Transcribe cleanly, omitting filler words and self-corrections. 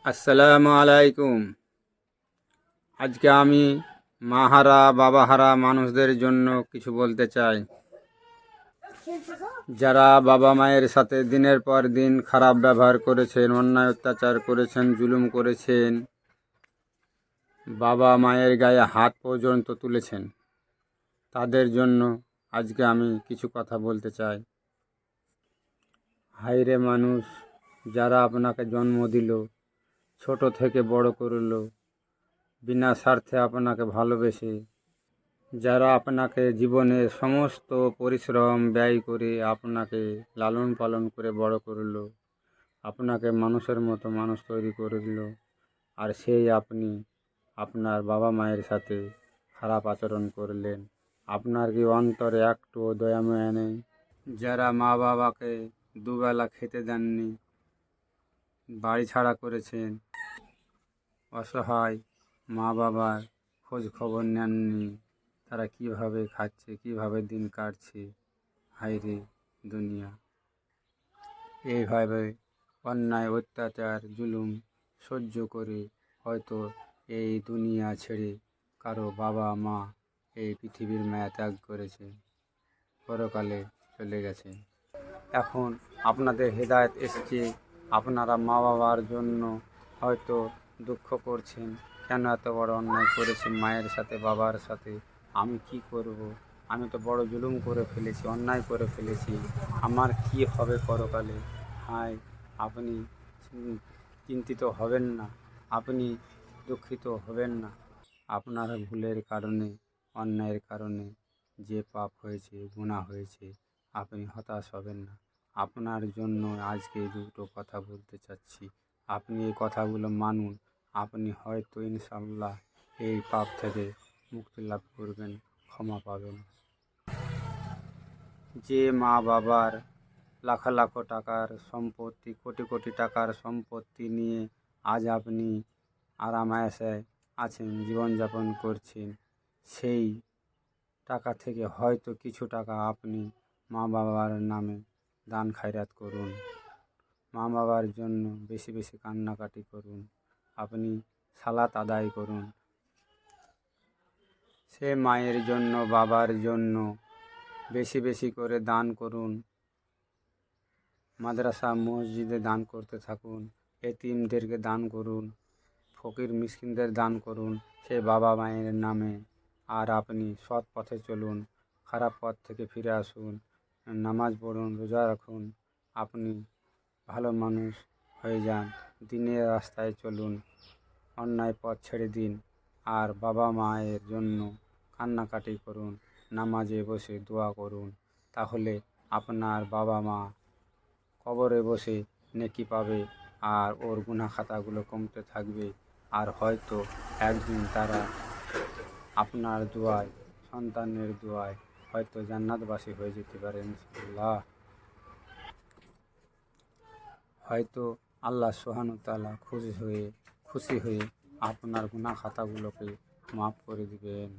আসসালামু আলাইকুম। আজকে আমি মাহারা বাবাহারা মানুষদের জন্য কিছু বলতে চাই, যারা বাবা মায়ের সাথে দিনের পর দিন খারাপ ব্যবহার করেছেন, অন্যায় অত্যাচার করেছেন, জুলুম করেছেন, বাবা মায়ের গায়ে হাত পর্যন্ত তুলেছেন, তাদের জন্য আজকে আমি কিছু কথা বলতে চাই। হায়রে মানুষ, যারা আপনাকে জন্ম দিল, ছোট থেকে বড় করল, বিনা স্বার্থে আপনাকে ভালোবেসে, যারা আপনাকে জীবনের সমস্ত পরিশ্রম ব্যয় করে আপনাকে লালন পালন করে বড় করল, আপনাকে মানুষের মতো মানুষ তৈরি করে দিল, আর সেই আপনি আপনার বাবা মায়ের সাথে খারাপ আচরণ করলেন। আপনার কি অন্তরে একটুও দয়া মায়া নেই? যারা মা বাবাকে দুবেলা খেতে দেননি, বাড়ি ছাড়া করেছেন, অসহায় মা বাবার খোঁজ খবর নেননি, তারা কিভাবে খাচ্ছে, কিভাবে দিন কাটছে। হায়রে দুনিয়া! এইভাবে অন্যায় অত্যাচার জুলুম সহ্য করে হয়তো এই দুনিয়া ছেড়ে কারো বাবা মা এই পৃথিবীর মায়া ত্যাগ করেছে, পরকালে চলে গেছে। এখন আপনাদের হেদায়েত এসছে, আপনারা মা বাবার জন্য হয়তো দুঃখ করছেন, কেন এত বড় অন্যায় করেছি মায়ের সাথে বাবার সাথে, আমি কি করব, আমি তো বড় জুলুম করে ফেলেছি, অন্যায় করে ফেলেছি, আমার কি হবে পরকালে। হায়, আপনি চিন্তিত হবেন না, আপনি দুঃখিত হবেন না। আপনার ভুলের কারণে, অন্যায়ের কারণে যে পাপ হয়েছে, গুনাহ হয়েছে, আপনি হতাশ হবেন না। আপনার জন্য আজকে দুটো কথা বলতে চাচ্ছি, আপনি এই কথাগুলো মানুন, আপনি হয়তো ইনশাআল্লাহ এই পাপ থেকে মুক্তি লাভ করবেন, ক্ষমা পাবেন। যে মা বাবার লাখ লাখ টাকার সম্পত্তি, কোটি কোটি টাকার সম্পত্তি নিয়ে আজ আপনি আরাম-আয়েশে আছেন, জীবনযাপন করছেন, সেই টাকা থেকে হয়তো কিছু টাকা আপনি মা বাবার নামে দান খায়রাত করুন। মা বাবার জন্য বেশি বেশি কান্নাকাটি করুন, আপনি সালাত আদায় করুন। সে মায়ের জন্য, বাবার জন্য বেশি বেশি করে দান করুন। মাদ্রাসা মসজিদে দান করতে থাকুন, এতিমদেরকে দান করুন, ফকির মিসকিনদের দান করুন সেই বাবা মায়ের নামে। আর আপনি সৎ পথে চলুন, খারাপ পথ থেকে ফিরে আসুন, নামাজ পড়ুন, রোজা রাখুন, আপনি ভালো মানুষ হয়ে যান, দিনের রাস্তায় চলুন, অন্যায় পথ ছেড়ে দিন। আর বাবা মায়ের জন্য কান্নাকাটি করুন, নামাজে বসে দোয়া করুন, তাহলে আপনার বাবা মা কবরে বসে নেকি পাবে, আর ওর গুনাহ খাতাগুলো কমতে থাকবে, আর হয়তো একদিন তারা আপনার দোয়ায়, সন্তানের দোয়ায় হয়তো জান্নাতবাসী হয়ে যেতে পারে ইনশাআল্লাহ। হয়তো আল্লাহ সুবহানাহু ওয়া তাআলা খুশি হয়ে আপনার গুনাহ খাতাগুলোকে মাফ করে দিবেন।